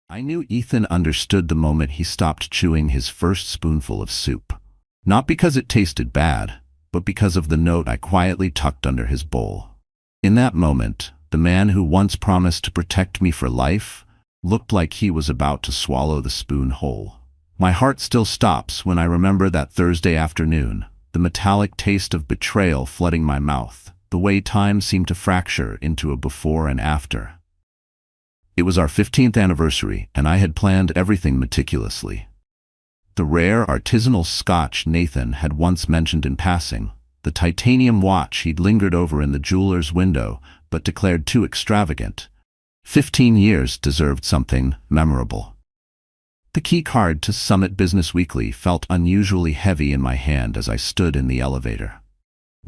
I knew Ethan understood the moment he stopped chewing his first spoonful of soup. Not because it tasted bad, but because of the note I quietly tucked under his bowl. In that moment, the man who once promised to protect me for life looked like he was about to swallow the spoon whole. My heart still stops when I remember that Thursday afternoon, the metallic taste of betrayal flooding my mouth, the way time seemed to fracture into a before and after. It was our 15th anniversary, and I had planned everything meticulously. The rare artisanal scotch Nathan had once mentioned in passing, the titanium watch he'd lingered over in the jeweler's window but declared too extravagant. 15 years deserved something memorable. The key card to Summit Business Weekly felt unusually heavy in my hand as I stood in the elevator.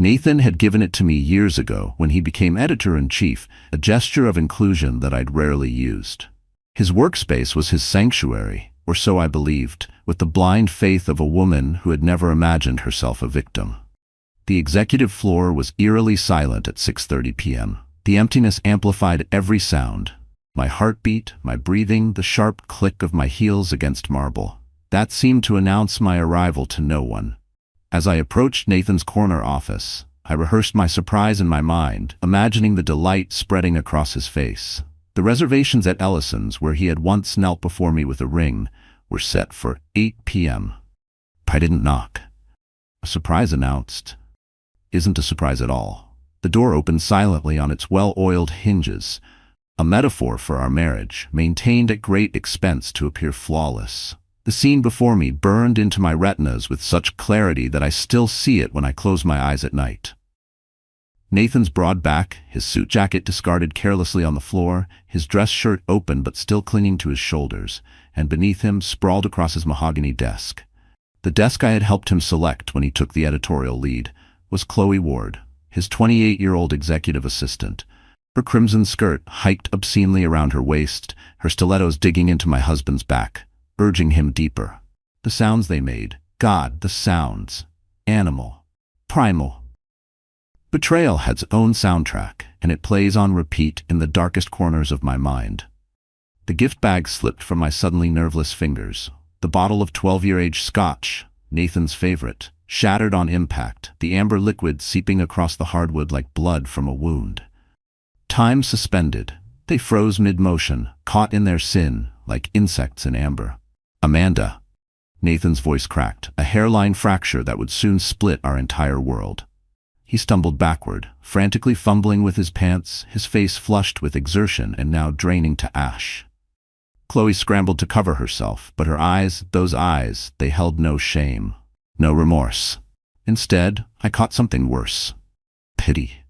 Nathan had given it to me years ago when he became editor-in-chief, a gesture of inclusion that I'd rarely used. His workspace was his sanctuary, or so I believed, with the blind faith of a woman who had never imagined herself a victim. The executive floor was eerily silent at 6:30 p.m. The emptiness amplified every sound. My heartbeat, my breathing, the sharp click of my heels against marble. That seemed to announce my arrival to no one. As I approached Nathan's corner office, I rehearsed my surprise in my mind, imagining the delight spreading across his face. The reservations at Ellison's, where he had once knelt before me with a ring, were set for 8 p.m. I didn't knock. A surprise announced. Isn't a surprise at all. The door opened silently on its well-oiled hinges, a metaphor for our marriage, maintained at great expense to appear flawless. The scene before me burned into my retinas with such clarity that I still see it when I close my eyes at night. Nathan's broad back, his suit jacket discarded carelessly on the floor, his dress shirt open but still clinging to his shoulders, and beneath him, sprawled across his mahogany desk. The desk I had helped him select when he took the editorial lead was Chloe Ward, his 28-year-old executive assistant. Her crimson skirt hiked obscenely around her waist, her stilettos digging into my husband's back, urging him deeper. The sounds they made, God, the sounds. Animal. Primal. Betrayal had its own soundtrack, and it plays on repeat in the darkest corners of my mind. The gift bag slipped from my suddenly nerveless fingers. The bottle of 12-year-age scotch, Nathan's favorite, shattered on impact, the amber liquid seeping across the hardwood like blood from a wound. Time suspended. They froze mid-motion, caught in their sin, like insects in amber. Amanda. Nathan's voice cracked, a hairline fracture that would soon split our entire world. He stumbled backward, frantically fumbling with his pants, his face flushed with exertion and now draining to ash. Chloe scrambled to cover herself, but her eyes, those eyes, they held no shame, no remorse. Instead, I caught something worse. Pity.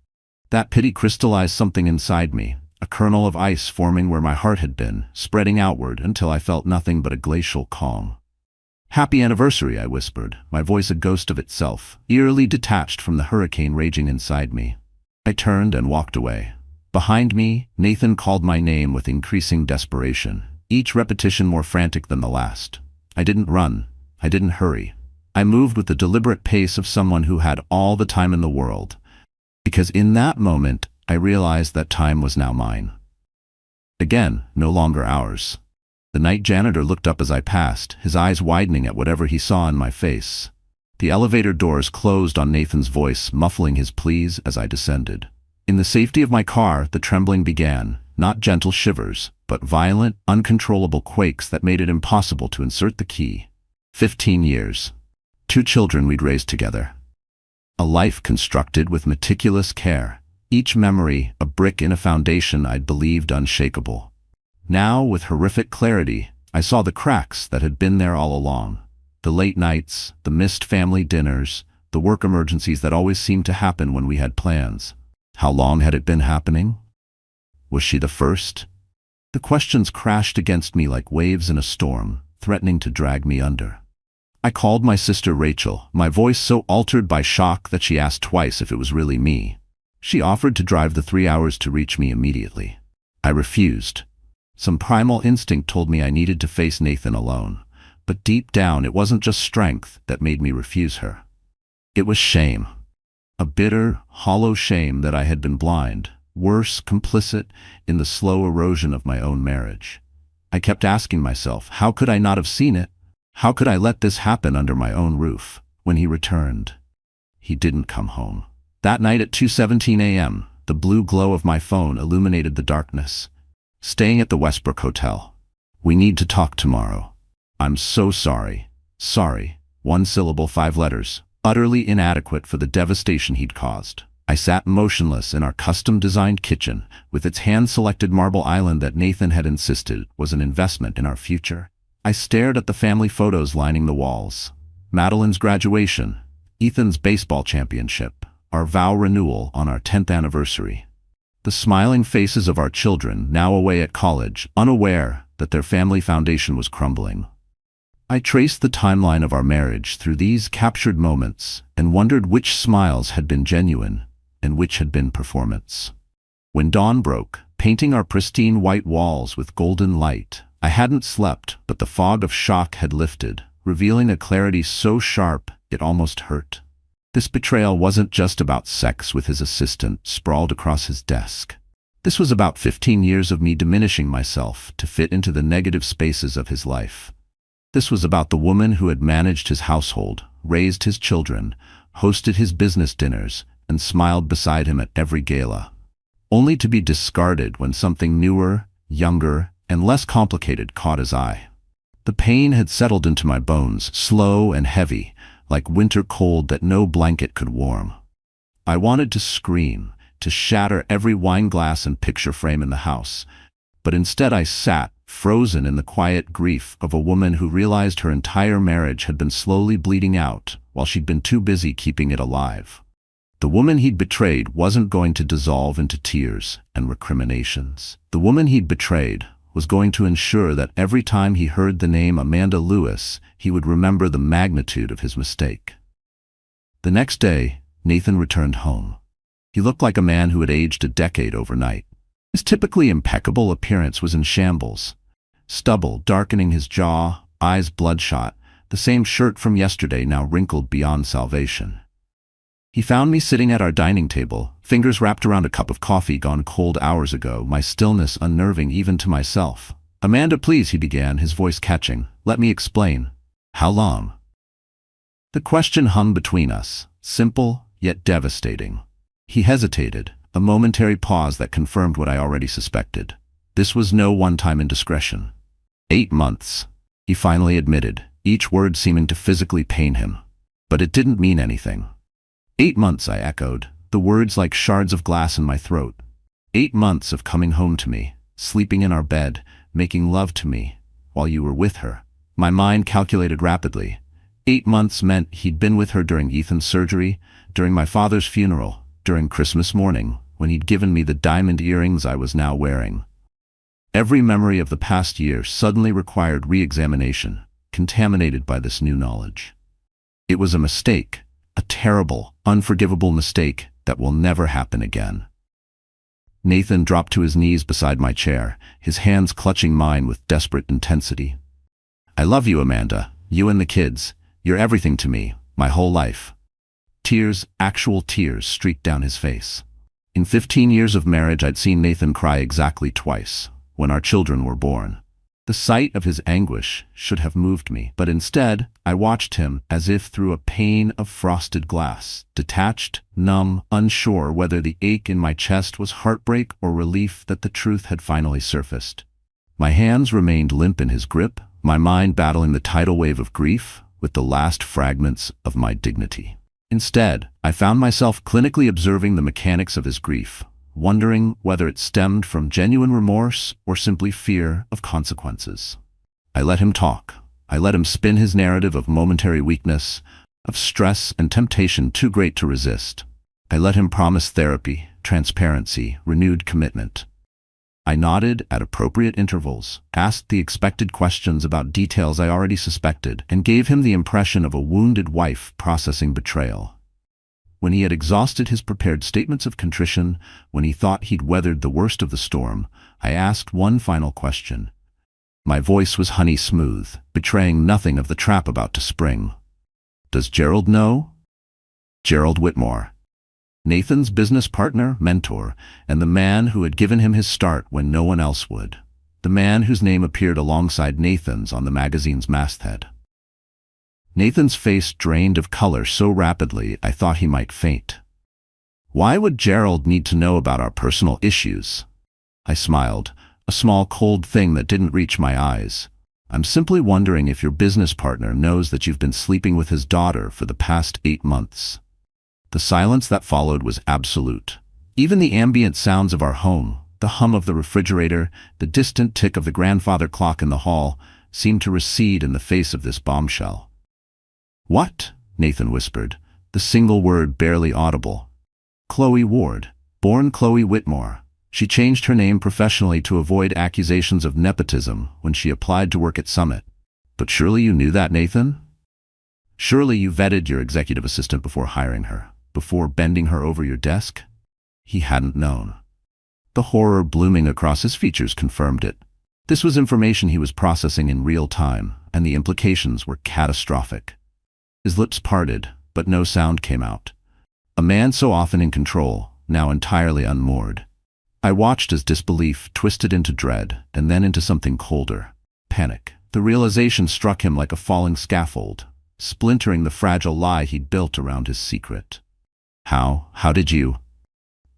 That pity crystallized something inside me, a kernel of ice forming where my heart had been, spreading outward until I felt nothing but a glacial calm. "Happy anniversary," I whispered, my voice a ghost of itself, eerily detached from the hurricane raging inside me. I turned and walked away. Behind me, Nathan called my name with increasing desperation, each repetition more frantic than the last. I didn't run. I didn't hurry. I moved with the deliberate pace of someone who had all the time in the world, because in that moment, I realized that time was now mine. Again, no longer ours. The night janitor looked up as I passed, his eyes widening at whatever he saw in my face. The elevator doors closed on Nathan's voice, muffling his pleas as I descended. In the safety of my car, the trembling began, not gentle shivers, but violent, uncontrollable quakes that made it impossible to insert the key. 15 years. 2 children we'd raised together. A life constructed with meticulous care. Each memory, a brick in a foundation I'd believed unshakable. Now, with horrific clarity, I saw the cracks that had been there all along. The late nights, the missed family dinners, the work emergencies that always seemed to happen when we had plans. How long had it been happening? Was she the first? The questions crashed against me like waves in a storm, threatening to drag me under. I called my sister Rachel, my voice so altered by shock that she asked twice if it was really me. She offered to drive the 3 hours to reach me immediately. I refused. Some primal instinct told me I needed to face Nathan alone, but deep down it wasn't just strength that made me refuse her. It was shame. A bitter, hollow shame that I had been blind, worse, complicit in the slow erosion of my own marriage. I kept asking myself, how could I not have seen it? How could I let this happen under my own roof? When he returned, he didn't come home. That night at 2:17 a.m., the blue glow of my phone illuminated the darkness. Staying at the Westbrook Hotel. We need to talk tomorrow. I'm so sorry. Sorry. One syllable, 5 letters. Utterly inadequate for the devastation he'd caused. I sat motionless in our custom-designed kitchen, with its hand-selected marble island that Nathan had insisted was an investment in our future. I stared at the family photos lining the walls. Madeline's graduation, Ethan's baseball championship, our vow renewal on our 10th anniversary. The smiling faces of our children, now away at college, unaware that their family foundation was crumbling. I traced the timeline of our marriage through these captured moments and wondered which smiles had been genuine and which had been performance. When dawn broke, painting our pristine white walls with golden light, I hadn't slept, but the fog of shock had lifted, revealing a clarity so sharp it almost hurt. This betrayal wasn't just about sex with his assistant sprawled across his desk. This was about 15 years of me diminishing myself to fit into the negative spaces of his life. This was about the woman who had managed his household, raised his children, hosted his business dinners, and smiled beside him at every gala, only to be discarded when something newer, younger, and less complicated caught his eye. The pain had settled into my bones, slow and heavy, like winter cold that no blanket could warm. I wanted to scream, to shatter every wine glass and picture frame in the house, but instead I sat, frozen in the quiet grief of a woman who realized her entire marriage had been slowly bleeding out while she'd been too busy keeping it alive. The woman he'd betrayed wasn't going to dissolve into tears and recriminations. The woman he'd betrayed was going to ensure that every time he heard the name Amanda Lewis, he would remember the magnitude of his mistake. The next day, Nathan returned home. He looked like a man who had aged a decade overnight. His typically impeccable appearance was in shambles. Stubble darkening his jaw, eyes bloodshot, the same shirt from yesterday now wrinkled beyond salvation. He found me sitting at our dining table, fingers wrapped around a cup of coffee gone cold hours ago, my stillness unnerving even to myself. "Amanda, please," he began, his voice catching. "Let me explain." "How long?" The question hung between us, simple yet devastating. He hesitated, a momentary pause that confirmed what I already suspected. This was no one-time indiscretion. 8 months, he finally admitted, each word seeming to physically pain him. But it didn't mean anything. 8 months, I echoed, the words like shards of glass in my throat. 8 months of coming home to me, sleeping in our bed, making love to me, while you were with her. My mind calculated rapidly. 8 months meant he'd been with her during Ethan's surgery, during my father's funeral, during Christmas morning, when he'd given me the diamond earrings I was now wearing. Every memory of the past year suddenly required re-examination, contaminated by this new knowledge. It was a mistake. A terrible, unforgivable mistake that will never happen again. Nathan dropped to his knees beside my chair, his hands clutching mine with desperate intensity. "I love you, Amanda. You and the kids. You're everything to me, my whole life." Tears, actual tears, streaked down his face. In 15 years of marriage, I'd seen Nathan cry exactly twice, when our children were born. The sight of his anguish should have moved me, but instead, I watched him as if through a pane of frosted glass, detached, numb, unsure whether the ache in my chest was heartbreak or relief that the truth had finally surfaced. My hands remained limp in his grip, my mind battling the tidal wave of grief with the last fragments of my dignity. Instead, I found myself clinically observing the mechanics of his grief, wondering whether it stemmed from genuine remorse or simply fear of consequences. I let him talk. I let him spin his narrative of momentary weakness, of stress and temptation too great to resist. I let him promise therapy, transparency, renewed commitment. I nodded at appropriate intervals, asked the expected questions about details I already suspected, and gave him the impression of a wounded wife processing betrayal. When he had exhausted his prepared statements of contrition, when he thought he'd weathered the worst of the storm, I asked one final question. My voice was honey smooth, betraying nothing of the trap about to spring. "Does Gerald know?" Gerald Whitmore. Nathan's business partner, mentor, and the man who had given him his start when no one else would. the man whose name appeared alongside Nathan's on the magazine's masthead. Nathan's face drained of color so rapidly I thought he might faint. Why would Gerald need to know about our personal issues? I smiled, a small cold thing that didn't reach my eyes. I'm simply wondering if your business partner knows that you've been sleeping with his daughter for the past 8 months. The silence that followed was absolute. Even the ambient sounds of our home, the hum of the refrigerator, the distant tick of the grandfather clock in the hall, seemed to recede in the face of this bombshell. "What?" Nathan whispered, the single word barely audible. "Chloe Ward, born Chloe Whitmore. She changed her name professionally to avoid accusations of nepotism when she applied to work at Summit. But surely you knew that, Nathan? Surely you vetted your executive assistant before hiring her, before bending her over your desk?" He hadn't known. The horror blooming across his features confirmed it. This was information he was processing in real time, and the implications were catastrophic. His lips parted, but no sound came out. A man so often in control, now entirely unmoored. I watched as disbelief twisted into dread, and then into something colder. Panic. The realization struck him like a falling scaffold, splintering the fragile lie he'd built around his secret. How did you?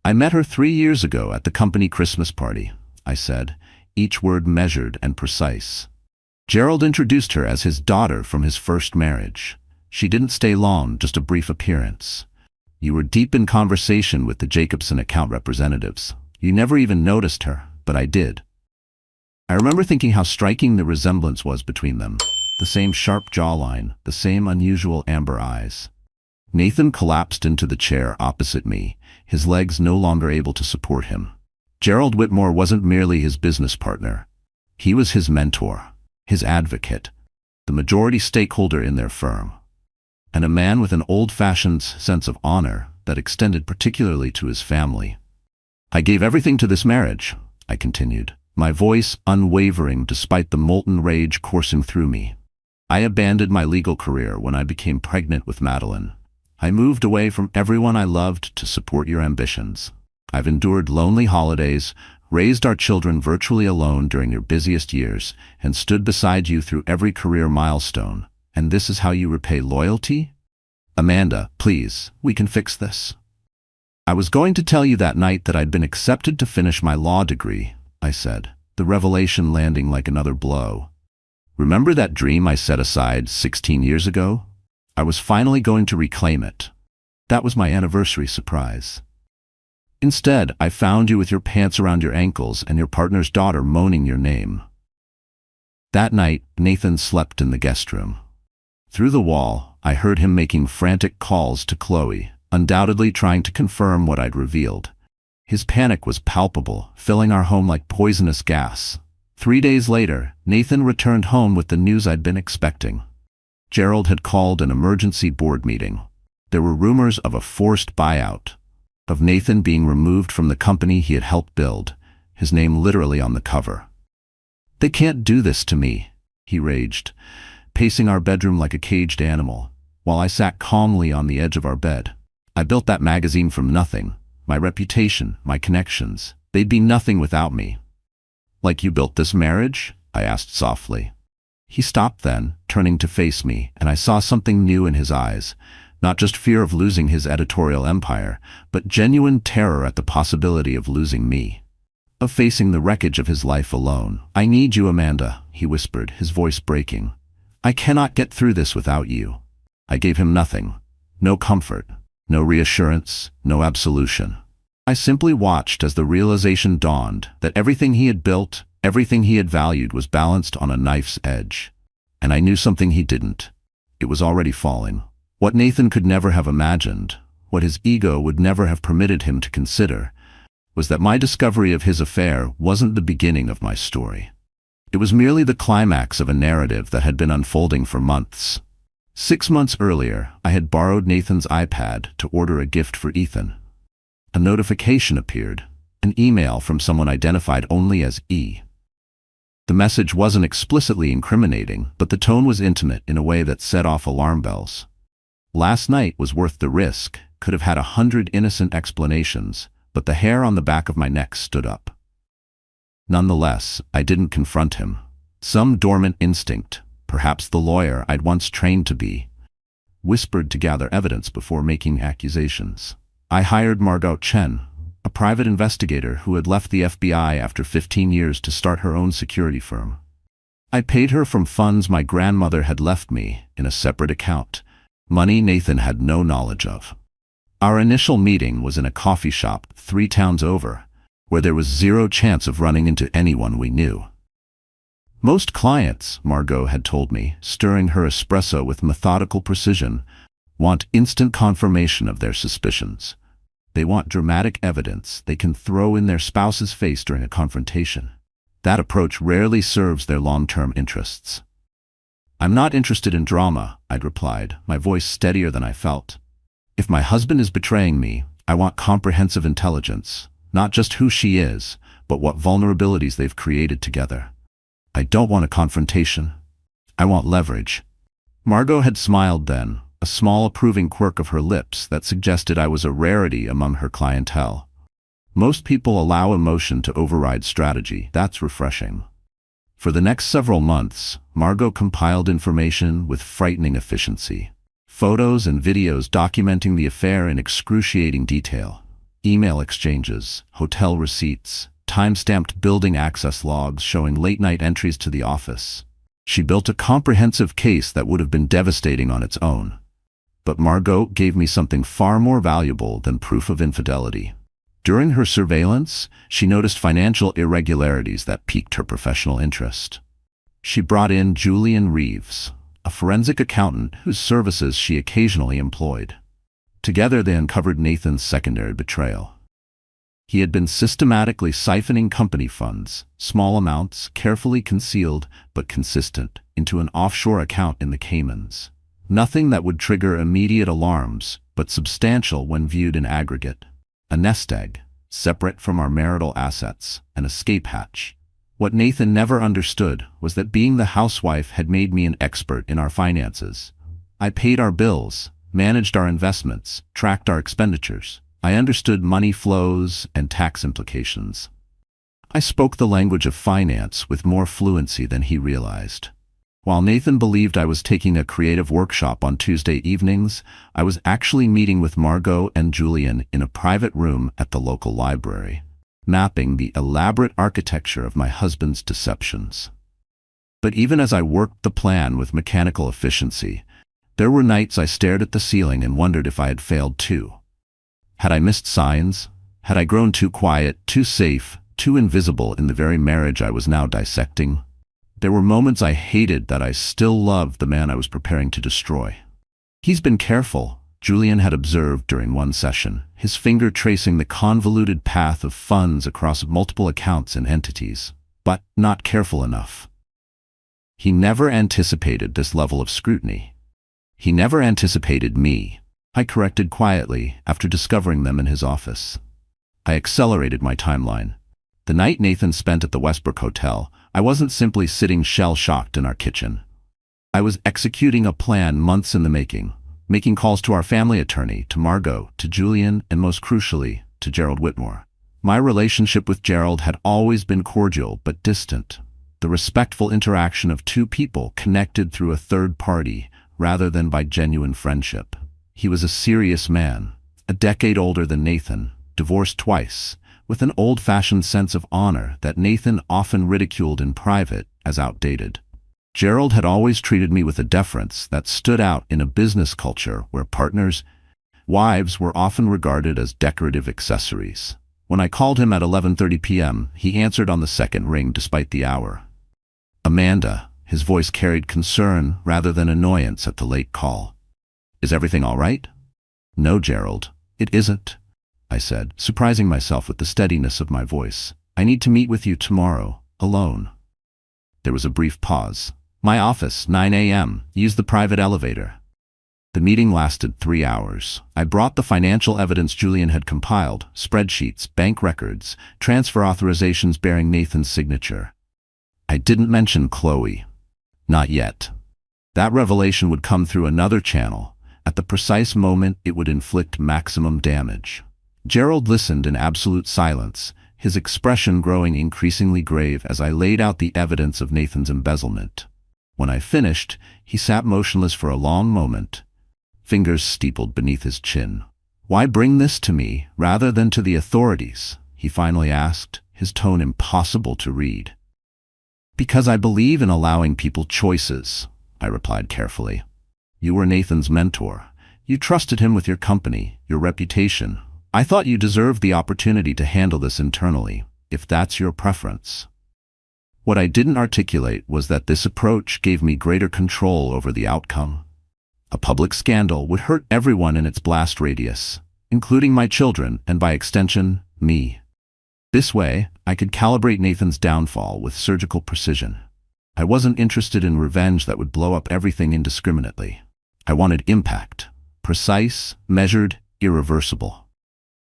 "I met her 3 years ago at the company Christmas party," I said, each word measured and precise. "Gerald introduced her as his daughter from his first marriage. She didn't stay long, just a brief appearance. You were deep in conversation with the Jacobson account representatives. You never even noticed her, but I did." I remember thinking how striking the resemblance was between them. The same sharp jawline, the same unusual amber eyes. Nathan collapsed into the chair opposite me, his legs no longer able to support him. Gerald Whitmore wasn't merely his business partner. He was his mentor, his advocate, the majority stakeholder in their firm, and a man with an old-fashioned sense of honor that extended particularly to his family. "I gave everything to this marriage," I continued, my voice unwavering despite the molten rage coursing through me. "I abandoned my legal career when I became pregnant with Madeline. I moved away from everyone I loved to support your ambitions. I've endured lonely holidays, raised our children virtually alone during your busiest years, and stood beside you through every career milestone. And this is how you repay loyalty? Amanda, please, we can fix this." "I was going to tell you that night that I'd been accepted to finish my law degree," I said, the revelation landing like another blow. "Remember that dream I set aside 16 years ago? I was finally going to reclaim it. That was my anniversary surprise. Instead, I found you with your pants around your ankles and your partner's daughter moaning your name." That night, Nathan slept in the guest room. Through the wall, I heard him making frantic calls to Chloe, undoubtedly trying to confirm what I'd revealed. His panic was palpable, filling our home like poisonous gas. 3 days later, Nathan returned home with the news I'd been expecting. Gerald had called an emergency board meeting. There were rumors of a forced buyout, of Nathan being removed from the company he had helped build, his name literally on the cover. "They can't do this to me," he raged, pacing our bedroom like a caged animal, while I sat calmly on the edge of our bed. "I built that magazine from nothing. My reputation, my connections, they'd be nothing without me." "Like you built this marriage?" I asked softly. He stopped then, turning to face me, and I saw something new in his eyes. Not just fear of losing his editorial empire, but genuine terror at the possibility of losing me, of facing the wreckage of his life alone. "I need you, Amanda," he whispered, his voice breaking. "I cannot get through this without you." I gave him nothing. No comfort, no reassurance, no absolution. I simply watched as the realization dawned that everything he had built, everything he had valued was balanced on a knife's edge. And I knew something he didn't. It was already falling. What Nathan could never have imagined, what his ego would never have permitted him to consider, was that my discovery of his affair wasn't the beginning of my story. It was merely the climax of a narrative that had been unfolding for months. 6 months earlier, I had borrowed Nathan's iPad to order a gift for Ethan. A notification appeared, an email from someone identified only as E. The message wasn't explicitly incriminating, but the tone was intimate in a way that set off alarm bells. "Last night was worth the risk," could have had 100 innocent explanations, but the hair on the back of my neck stood up. Nonetheless, I didn't confront him. Some dormant instinct, perhaps the lawyer I'd once trained to be, whispered to gather evidence before making accusations. I hired Margot Chen, a private investigator who had left the FBI after 15 years to start her own security firm. I paid her from funds my grandmother had left me in a separate account, money Nathan had no knowledge of. Our initial meeting was in a coffee shop 3 towns over, where there was zero chance of running into anyone we knew. Most clients, Margot had told me, stirring her espresso with methodical precision, want instant confirmation of their suspicions. They want dramatic evidence they can throw in their spouse's face during a confrontation. That approach rarely serves their long-term interests. "I'm not interested in drama," I'd replied, my voice steadier than I felt. "If my husband is betraying me, I want comprehensive intelligence, not just who she is, but what vulnerabilities they've created together. I don't want a confrontation. I want leverage." Margot had smiled then, a small approving quirk of her lips that suggested I was a rarity among her clientele. Most people allow emotion to override strategy. That's refreshing. For the next several months, Margot compiled information with frightening efficiency. Photos and videos documenting the affair in excruciating detail. Email exchanges, hotel receipts, time-stamped building access logs showing late-night entries to the office. She built a comprehensive case that would have been devastating on its own. But Margot gave me something far more valuable than proof of infidelity. During her surveillance, she noticed financial irregularities that piqued her professional interest. She brought in Julian Reeves, a forensic accountant whose services she occasionally employed. Together they uncovered Nathan's secondary betrayal. He had been systematically siphoning company funds, small amounts, carefully concealed but consistent, into an offshore account in the Caymans. Nothing that would trigger immediate alarms, but substantial when viewed in aggregate. A nest egg, separate from our marital assets, an escape hatch. What Nathan never understood was that being the housewife had made me an expert in our finances. I paid our bills, managed our investments, tracked our expenditures. I understood money flows and tax implications. I spoke the language of finance with more fluency than he realized. While Nathan believed I was taking a creative workshop on Tuesday evenings, I was actually meeting with Margot and Julian in a private room at the local library, mapping the elaborate architecture of my husband's deceptions. But even as I worked the plan with mechanical efficiency, there were nights I stared at the ceiling and wondered if I had failed too. Had I missed signs? Had I grown too quiet, too safe, too invisible in the very marriage I was now dissecting? There were moments I hated that I still loved the man I was preparing to destroy. "He's been careful," Julian had observed during one session, his finger tracing the convoluted path of funds across multiple accounts and entities, but not careful enough. He never anticipated this level of scrutiny. He never anticipated me, I corrected quietly after discovering them in his office. I accelerated my timeline. The night Nathan spent at the Westbrook Hotel, I wasn't simply sitting shell-shocked in our kitchen. I was executing a plan months in the making calls to our family attorney, to Margot, to Julian, and most crucially, to Gerald Whitmore. My relationship with Gerald had always been cordial but distant, the respectful interaction of two people connected through a third party rather than by genuine friendship. He was a serious man, a decade older than Nathan, divorced twice, with an old-fashioned sense of honor that Nathan often ridiculed in private as outdated. Gerald had always treated me with a deference that stood out in a business culture where partners' wives were often regarded as decorative accessories. When I called him at 11:30 p.m., he answered on the second ring despite the hour. "Amanda," his voice carried concern rather than annoyance at the late call. "Is everything all right?" "No, Gerald, it isn't," I said, surprising myself with the steadiness of my voice. "I need to meet with you tomorrow, alone." There was a brief pause. "My office, 9 a.m. Use the private elevator." The meeting lasted 3 hours. I brought the financial evidence Julian had compiled, spreadsheets, bank records, transfer authorizations bearing Nathan's signature. I didn't mention Chloe. Not yet. That revelation would come through another channel. At the precise moment, it would inflict maximum damage. Gerald listened in absolute silence, his expression growing increasingly grave as I laid out the evidence of Nathan's embezzlement. When I finished, he sat motionless for a long moment, fingers steepled beneath his chin. "Why bring this to me rather than to the authorities?" he finally asked, his tone impossible to read. "Because I believe in allowing people choices," I replied carefully. "You were Nathan's mentor. You trusted him with your company, your reputation. I thought you deserved the opportunity to handle this internally, if that's your preference." What I didn't articulate was that this approach gave me greater control over the outcome. A public scandal would hurt everyone in its blast radius, including my children and by extension, me. This way, I could calibrate Nathan's downfall with surgical precision. I wasn't interested in revenge that would blow up everything indiscriminately. I wanted impact, precise, measured, irreversible.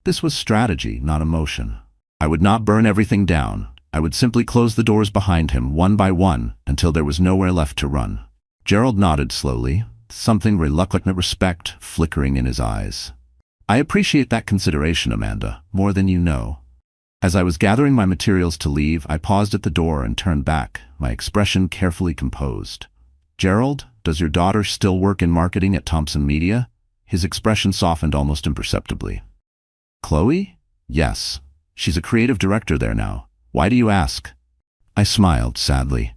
This was strategy, not emotion. I would not burn everything down. I would simply close the doors behind him one by one until there was nowhere left to run. Gerald nodded slowly, something reluctant respect flickering in his eyes. "I appreciate that consideration, Amanda, more than you know." As I was gathering my materials to leave, I paused at the door and turned back, my expression carefully composed. "Gerald, does your daughter still work in marketing at Thompson Media?" His expression softened almost imperceptibly. "Chloe? Yes. She's a creative director there now. Why do you ask?" I smiled sadly.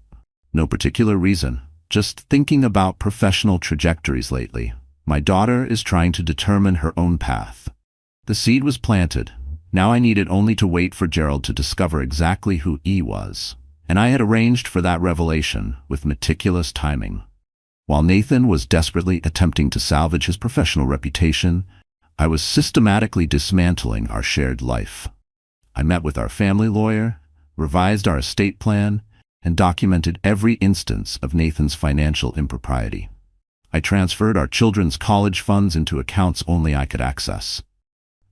"No particular reason. Just thinking about professional trajectories lately. My daughter is trying to determine her own path. The seed was planted. Now I needed only to wait for Gerald to discover exactly who E was. And I had arranged for that revelation with meticulous timing. While Nathan was desperately attempting to salvage his professional reputation, I was systematically dismantling our shared life. I met with our family lawyer, revised our estate plan, and documented every instance of Nathan's financial impropriety. I transferred our children's college funds into accounts only I could access.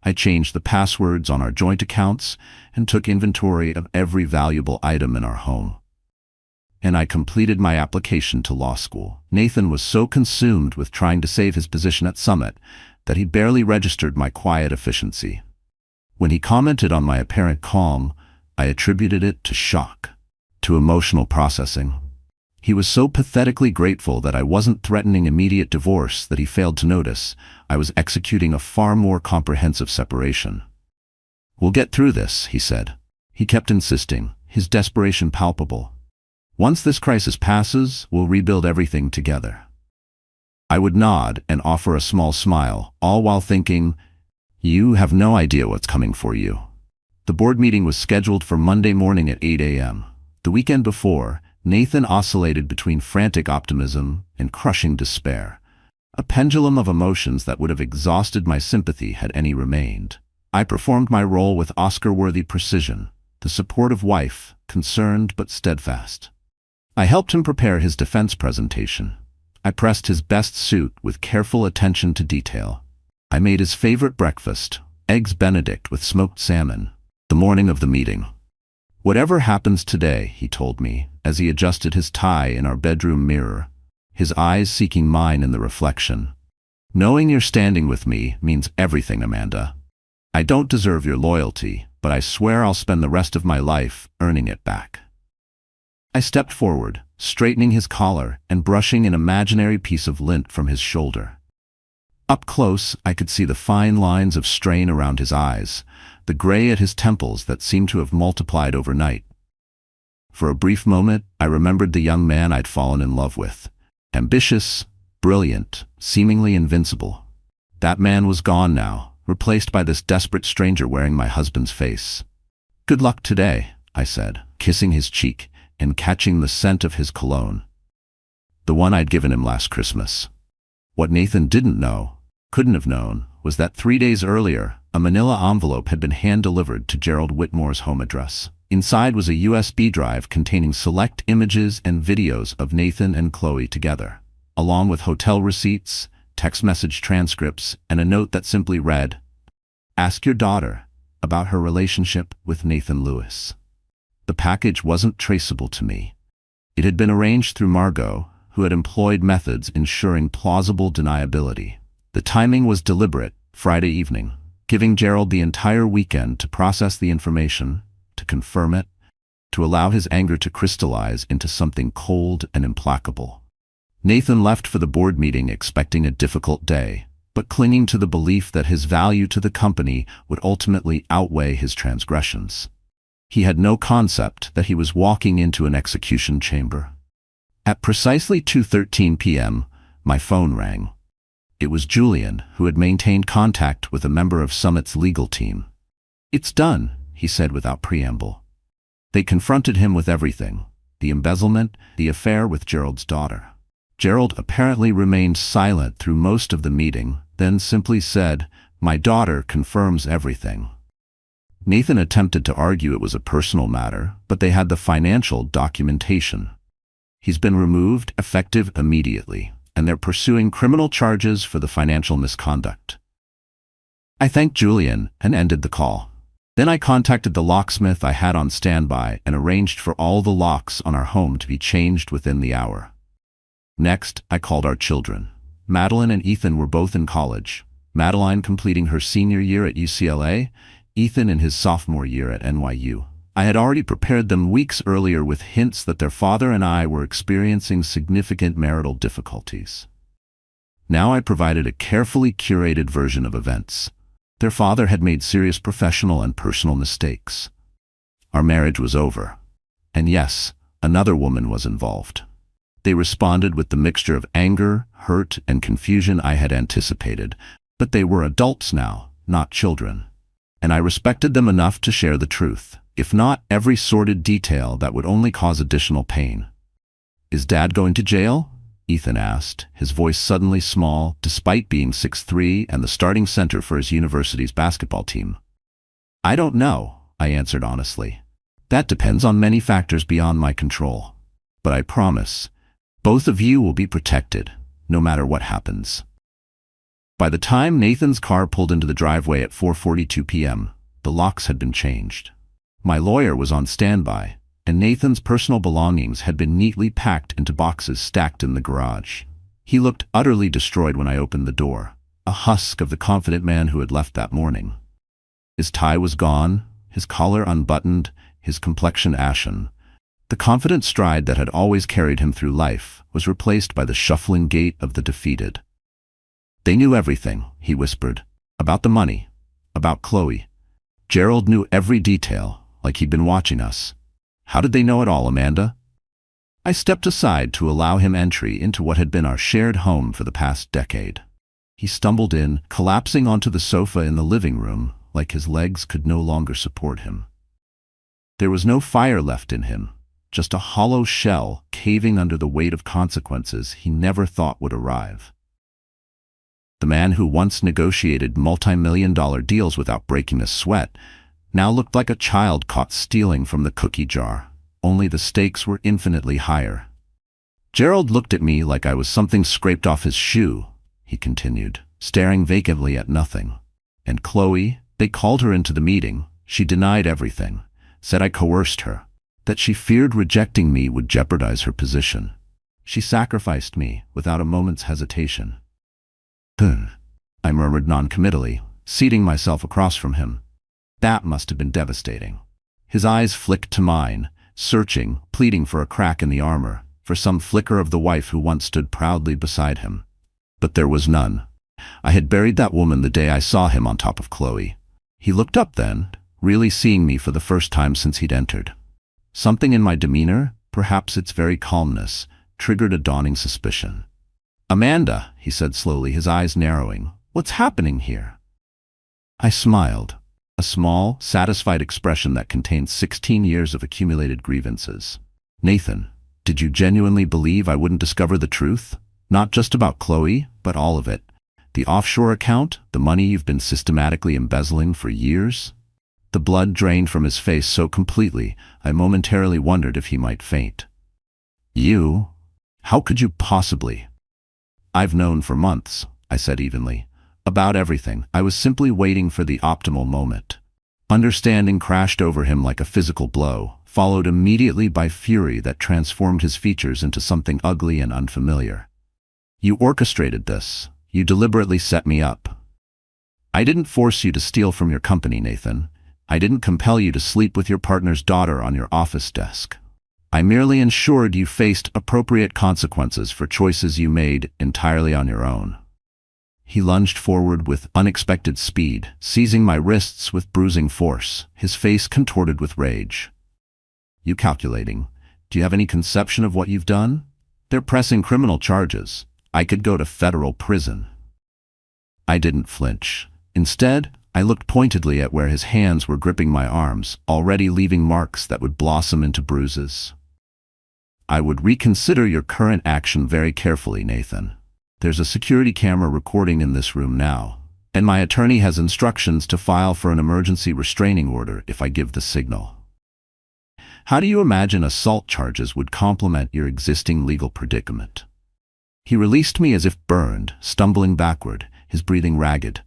I changed the passwords on our joint accounts and took inventory of every valuable item in our home. And I completed my application to law school. Nathan was so consumed with trying to save his position at Summit that he barely registered my quiet efficiency. When he commented on my apparent calm, I attributed it to shock, to emotional processing. He was so pathetically grateful that I wasn't threatening immediate divorce that he failed to notice I was executing a far more comprehensive separation. "We'll get through this," he said. He kept insisting, his desperation palpable. "Once this crisis passes, we'll rebuild everything together." I would nod and offer a small smile, all while thinking, "You have no idea what's coming for you." The board meeting was scheduled for Monday morning at 8 a.m. The weekend before, Nathan oscillated between frantic optimism and crushing despair, a pendulum of emotions that would have exhausted my sympathy had any remained. I performed my role with Oscar-worthy precision, the supportive wife, concerned but steadfast. I helped him prepare his defense presentation. I pressed his best suit with careful attention to detail. I made his favorite breakfast, Eggs Benedict with smoked salmon, the morning of the meeting. "Whatever happens today," he told me, as he adjusted his tie in our bedroom mirror, his eyes seeking mine in the reflection. "Knowing you're standing with me means everything, Amanda. I don't deserve your loyalty, but I swear I'll spend the rest of my life earning it back." I stepped forward, straightening his collar and brushing an imaginary piece of lint from his shoulder. Up close, I could see the fine lines of strain around his eyes, the gray at his temples that seemed to have multiplied overnight. For a brief moment, I remembered the young man I'd fallen in love with. Ambitious, brilliant, seemingly invincible. That man was gone now, replaced by this desperate stranger wearing my husband's face. "Good luck today," I said, kissing his cheek and catching the scent of his cologne. The one I'd given him last Christmas. What Nathan didn't know, couldn't have known, was that 3 days earlier, a manila envelope had been hand-delivered to Gerald Whitmore's home address. Inside was a USB drive containing select images and videos of Nathan and Chloe together, along with hotel receipts, text message transcripts, and a note that simply read, "Ask your daughter about her relationship with Nathan Lewis." The package wasn't traceable to me. It had been arranged through Margot, who had employed methods ensuring plausible deniability. The timing was deliberate, Friday evening, giving Gerald the entire weekend to process the information to confirm it, to allow his anger to crystallize into something cold and implacable. Nathan left for the board meeting expecting a difficult day, but clinging to the belief that his value to the company would ultimately outweigh his transgressions. He had no concept that he was walking into an execution chamber. At precisely 2:13 p.m., my phone rang. It was Julian, who had maintained contact with a member of Summit's legal team. "It's done," he said without preamble. They confronted him with everything: the embezzlement, the affair with Gerald's daughter. Gerald apparently remained silent through most of the meeting, then simply said, "My daughter confirms everything." Nathan attempted to argue it was a personal matter, but they had the financial documentation. "He's been removed, effective immediately, and they're pursuing criminal charges for the financial misconduct." I thanked Julian and ended the call. Then I contacted the locksmith I had on standby and arranged for all the locks on our home to be changed within the hour. Next, I called our children. Madeline and Ethan were both in college, Madeline completing her senior year at UCLA, Ethan in his sophomore year at NYU. I had already prepared them weeks earlier with hints that their father and I were experiencing significant marital difficulties. Now I provided a carefully curated version of events. Their father had made serious professional and personal mistakes. Our marriage was over. And yes, another woman was involved. They responded with the mixture of anger, hurt, and confusion I had anticipated, but they were adults now, not children. And I respected them enough to share the truth, if not every sordid detail that would only cause additional pain. "Is Dad going to jail?" Ethan asked, his voice suddenly small, despite being 6'3" and the starting center for his university's basketball team. "I don't know," I answered honestly. "That depends on many factors beyond my control. But I promise, both of you will be protected, no matter what happens." By the time Nathan's car pulled into the driveway at 4:42 p.m., the locks had been changed. My lawyer was on standby, and Nathan's personal belongings had been neatly packed into boxes stacked in the garage. He looked utterly destroyed when I opened the door, a husk of the confident man who had left that morning. His tie was gone, his collar unbuttoned, his complexion ashen. The confident stride that had always carried him through life was replaced by the shuffling gait of the defeated. "They knew everything," he whispered, "about the money, about Chloe. Gerald knew every detail, like he'd been watching us. How did they know it all, Amanda?" I stepped aside to allow him entry into what had been our shared home for the past decade. He stumbled in, collapsing onto the sofa in the living room, like his legs could no longer support him. There was no fire left in him, just a hollow shell caving under the weight of consequences he never thought would arrive. The man who once negotiated multi-million-dollar deals without breaking a sweat now looked like a child caught stealing from the cookie jar, only the stakes were infinitely higher. "Gerald looked at me like I was something scraped off his shoe," he continued, staring vacantly at nothing. "And Chloe, they called her into the meeting. She denied everything, said I coerced her, that she feared rejecting me would jeopardize her position. She sacrificed me without a moment's hesitation." I murmured noncommittally, seating myself across from him. That must have been devastating. His eyes flicked to mine, searching, pleading for a crack in the armor, for some flicker of the wife who once stood proudly beside him. But there was none. I had buried that woman the day I saw him on top of Chloe. He looked up then, really seeing me for the first time since he'd entered. Something in my demeanor, perhaps its very calmness, triggered a dawning suspicion. "Amanda," he said slowly, his eyes narrowing, "what's happening here?" I smiled, a small, satisfied expression that contained 16 years of accumulated grievances. "Nathan, did you genuinely believe I wouldn't discover the truth? Not just about Chloe, but all of it. The offshore account, the money you've been systematically embezzling for years?" The blood drained from his face so completely, I momentarily wondered if he might faint. "You? How could you possibly?" "I've known for months," I said evenly. "About everything. I was simply waiting for the optimal moment." Understanding crashed over him like a physical blow, followed immediately by fury that transformed his features into something ugly and unfamiliar. "You orchestrated this. You deliberately set me up." "I didn't force you to steal from your company, Nathan. I didn't compel you to sleep with your partner's daughter on your office desk. I merely ensured you faced appropriate consequences for choices you made entirely on your own. He lunged forward with unexpected speed, seizing my wrists with bruising force, his face contorted with rage. You calculating? Do you have any conception of what you've done? They're pressing criminal charges. I could go to federal prison. I didn't flinch. Instead, I looked pointedly at where his hands were gripping my arms, already leaving marks that would blossom into bruises. I would reconsider your current action very carefully, Nathan. There's a security camera recording in this room now, and my attorney has instructions to file for an emergency restraining order if I give the signal. How do you imagine assault charges would complement your existing legal predicament? He released me as if burned, stumbling backward, his breathing ragged.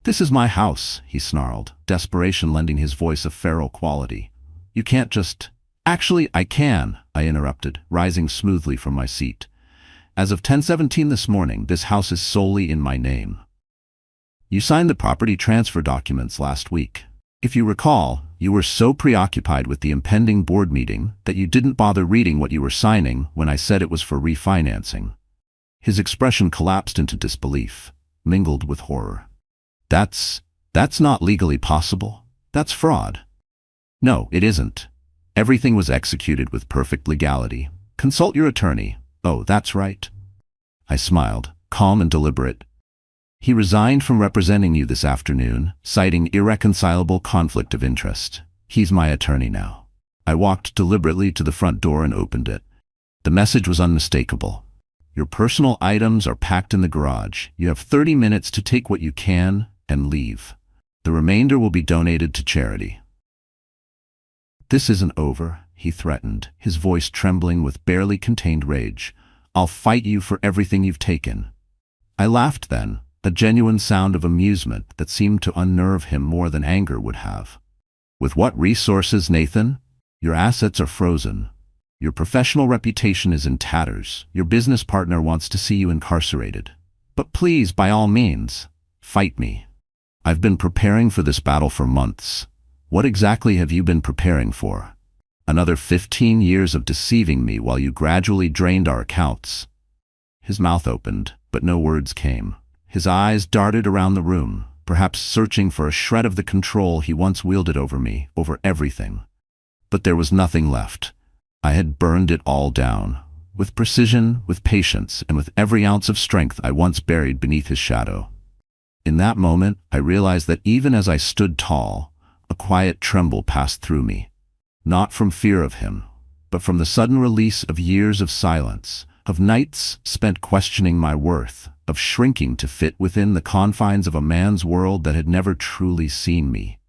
This is my house, he snarled, desperation lending his voice a feral quality. You can't just— Actually, I can, I interrupted, rising smoothly from my seat. As of 10:17 this morning, this house is solely in my name. You signed the property transfer documents last week. If you recall, you were so preoccupied with the impending board meeting that you didn't bother reading what you were signing when I said it was for refinancing. His expression collapsed into disbelief, mingled with horror. That's not legally possible. That's fraud. No, it isn't. Everything was executed with perfect legality. Consult your attorney. Oh, that's right. I smiled, calm and deliberate. He resigned from representing you this afternoon, citing irreconcilable conflict of interest. He's my attorney now. I walked deliberately to the front door and opened it. The message was unmistakable. Your personal items are packed in the garage. You have 30 minutes to take what you can and leave. The remainder will be donated to charity. This isn't over, he threatened, his voice trembling with barely contained rage. I'll fight you for everything you've taken. I laughed then, a genuine sound of amusement that seemed to unnerve him more than anger would have. With what resources, Nathan? Your assets are frozen. Your professional reputation is in tatters. Your business partner wants to see you incarcerated. But please, by all means, fight me. I've been preparing for this battle for months. What exactly have you been preparing for? Another 15 years of deceiving me while you gradually drained our accounts. His mouth opened, but no words came. His eyes darted around the room, perhaps searching for a shred of the control he once wielded over me, over everything. But there was nothing left. I had burned it all down, with precision, with patience, and with every ounce of strength I once buried beneath his shadow. In that moment, I realized that even as I stood tall, a quiet tremble passed through me, not from fear of him, but from the sudden release of years of silence, of nights spent questioning my worth, of shrinking to fit within the confines of a man's world that had never truly seen me.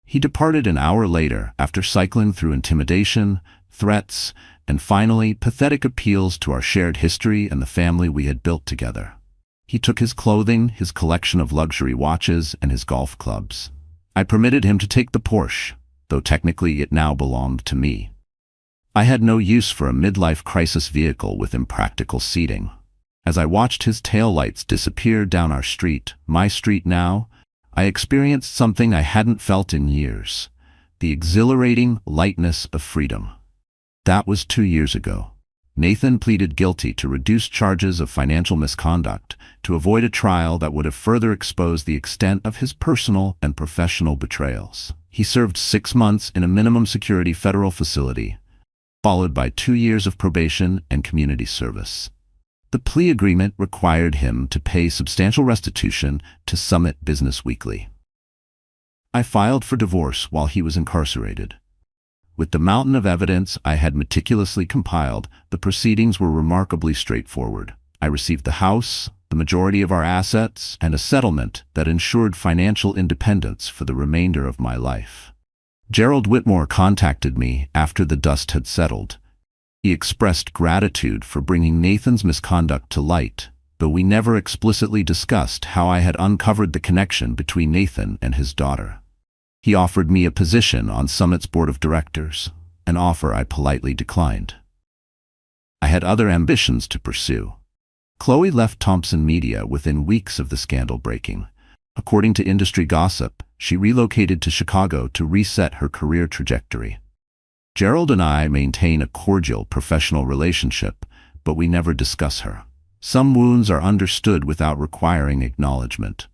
He departed an hour later after cycling through intimidation, threats, and finally pathetic appeals to our shared history and the family we had built together. He took his clothing, his collection of luxury watches, and his golf clubs. I permitted him to take the Porsche, though technically it now belonged to me. I had no use for a midlife crisis vehicle with impractical seating. As I watched his taillights disappear down our street, my street now, I experienced something I hadn't felt in years, the exhilarating lightness of freedom. That was 2 years ago. Nathan pleaded guilty to reduced charges of financial misconduct to avoid a trial that would have further exposed the extent of his personal and professional betrayals. He served 6 months in a minimum security federal facility, followed by 2 years of probation and community service. The plea agreement required him to pay substantial restitution to Summit Business Weekly. I filed for divorce while he was incarcerated. With the mountain of evidence I had meticulously compiled, the proceedings were remarkably straightforward. I received the house, the majority of our assets, and a settlement that ensured financial independence for the remainder of my life. Gerald Whitmore contacted me after the dust had settled. He expressed gratitude for bringing Nathan's misconduct to light, though we never explicitly discussed how I had uncovered the connection between Nathan and his daughter. He offered me a position on Summit's board of directors, an offer I politely declined. I had other ambitions to pursue. Chloe left Thompson Media within weeks of the scandal breaking. According to industry gossip, she relocated to Chicago to reset her career trajectory. Gerald and I maintain a cordial professional relationship, but we never discuss her. Some wounds are understood without requiring acknowledgement.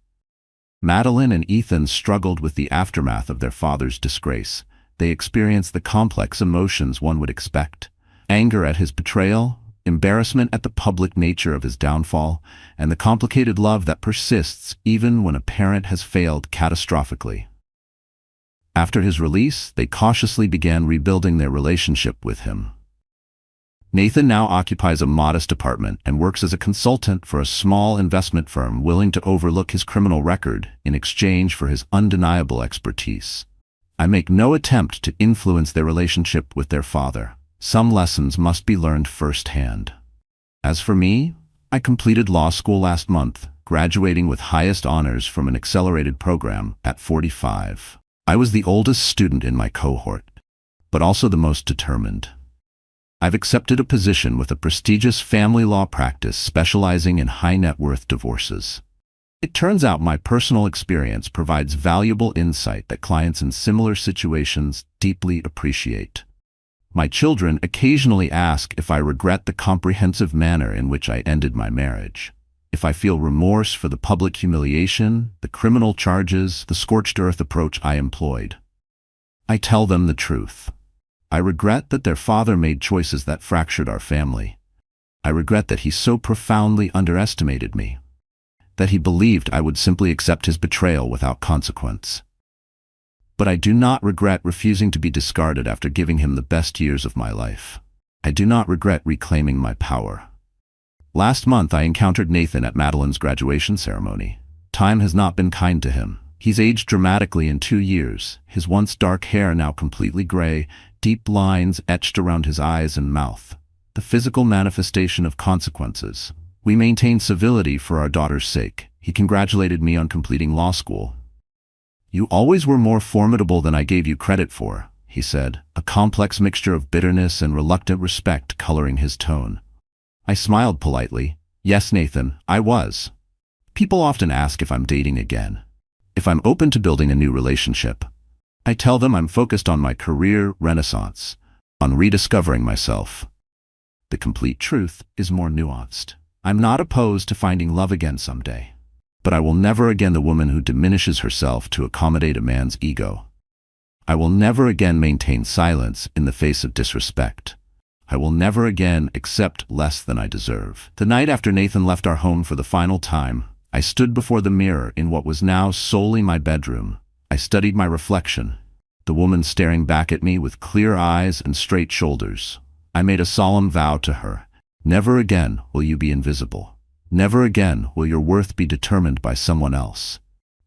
Madeline and Ethan struggled with the aftermath of their father's disgrace. They experienced the complex emotions one would expect: anger at his betrayal, embarrassment at the public nature of his downfall, and the complicated love that persists even when a parent has failed catastrophically. After his release, they cautiously began rebuilding their relationship with him. Nathan now occupies a modest apartment and works as a consultant for a small investment firm willing to overlook his criminal record in exchange for his undeniable expertise. I make no attempt to influence their relationship with their father. Some lessons must be learned firsthand. As for me, I completed law school last month, graduating with highest honors from an accelerated program at 45. I was the oldest student in my cohort, but also the most determined. I've accepted a position with a prestigious family law practice specializing in high net worth divorces. It turns out my personal experience provides valuable insight that clients in similar situations deeply appreciate. My children occasionally ask if I regret the comprehensive manner in which I ended my marriage, if I feel remorse for the public humiliation, the criminal charges, the scorched earth approach I employed. I tell them the truth. I regret that their father made choices that fractured our family. I regret that he so profoundly underestimated me, that he believed I would simply accept his betrayal without consequence. But I do not regret refusing to be discarded after giving him the best years of my life. I do not regret reclaiming my power. Last month I encountered Nathan at Madeline's graduation ceremony. Time has not been kind to him. He's aged dramatically in 2 years, his once dark hair now completely gray, deep lines etched around his eyes and mouth. The physical manifestation of consequences. We maintained civility for our daughter's sake. He congratulated me on completing law school. "You always were more formidable than I gave you credit for," he said, a complex mixture of bitterness and reluctant respect coloring his tone. I smiled politely. "Yes, Nathan, I was. People often ask if I'm dating again, if I'm open to building a new relationship. I tell them I'm focused on my career renaissance, on rediscovering myself. The complete truth is more nuanced. I'm not opposed to finding love again someday, but I will never again the woman who diminishes herself to accommodate a man's ego. I will never again maintain silence in the face of disrespect. I will never again accept less than I deserve." The night after Nathan left our home for the final time, I stood before the mirror in what was now solely my bedroom. I studied my reflection, the woman staring back at me with clear eyes and straight shoulders. I made a solemn vow to her. Never again will you be invisible. Never again will your worth be determined by someone else.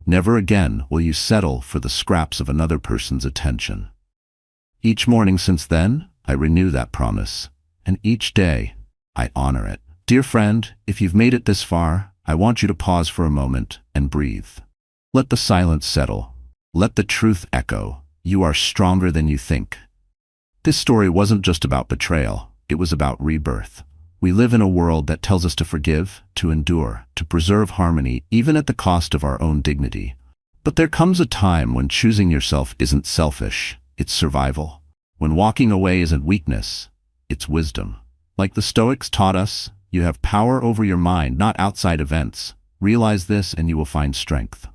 Never again will you settle for the scraps of another person's attention. Each morning since then, I renew that promise, and each day, I honor it. Dear friend, if you've made it this far, I want you to pause for a moment and breathe. Let the silence settle. Let the truth echo. You are stronger than you think. This story wasn't just about betrayal, it was about rebirth. We live in a world that tells us to forgive, to endure, to preserve harmony, even at the cost of our own dignity. But there comes a time when choosing yourself isn't selfish, it's survival. When walking away isn't weakness, it's wisdom. Like the Stoics taught us, you have power over your mind, not outside events. Realize this and you will find strength.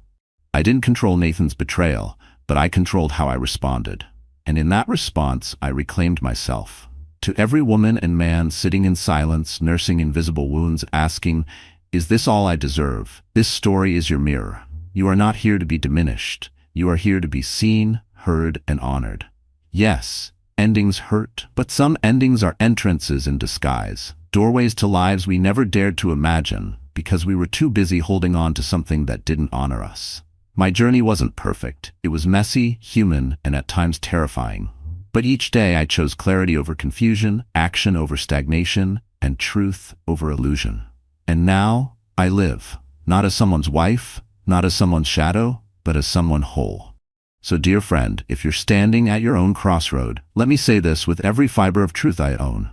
I didn't control Nathan's betrayal, but I controlled how I responded. And in that response, I reclaimed myself. To every woman and man sitting in silence, nursing invisible wounds, asking, "Is this all I deserve?" This story is your mirror. You are not here to be diminished. You are here to be seen, heard, and honored. Yes, endings hurt, but some endings are entrances in disguise, doorways to lives we never dared to imagine because we were too busy holding on to something that didn't honor us. My journey wasn't perfect. It was messy, human, and at times terrifying. But each day I chose clarity over confusion, action over stagnation, and truth over illusion. And now I live, not as someone's wife, not as someone's shadow, but as someone whole. So dear friend, if you're standing at your own crossroad, let me say this with every fiber of truth I own.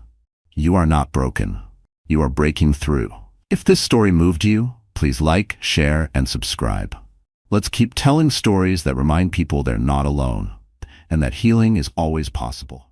You are not broken. You are breaking through. If this story moved you, please like, share, and subscribe. Let's keep telling stories that remind people they're not alone and that healing is always possible.